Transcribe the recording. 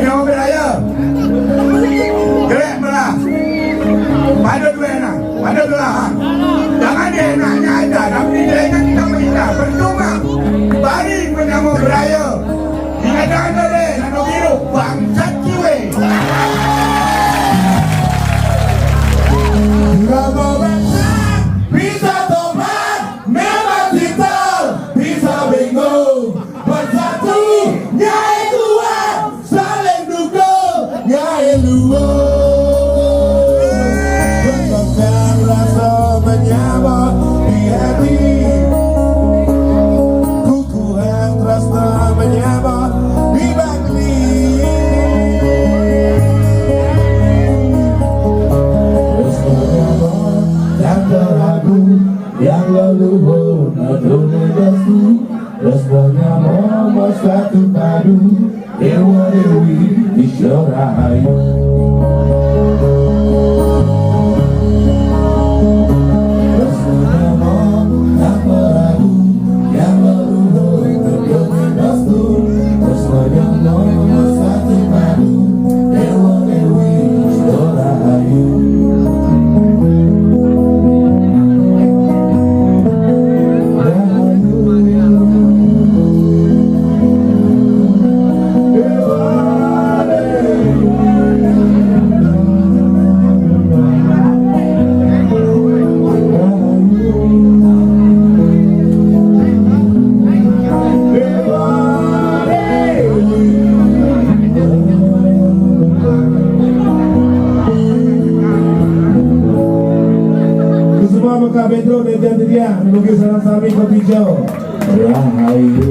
Yang beraya. Gerak belah. Pada dua enak. Pada belah. Jangan dia enaknya ada. Tapi dia ingat kita minta. Percuma. Bari penyamu beraya. Ingat anda deh. Nano biru. Bangsat ciwe. Kamu benar. Bisa tobat. Memang kita. Bisa bingung. Bersatu. Nyai kuat. Saling dukung. Nyai luar. Berkembang rasa menyamar di hati. Kukuhan rasa menyamar di bangli. Terus menyamar yang teragu, yang leluhur nadune dasi. Terus menyamar satu padu, Dewa Dewi Isyorahayu. Maka Pedro dan Jatiria melukis salam sami ke hijau. Rahayu.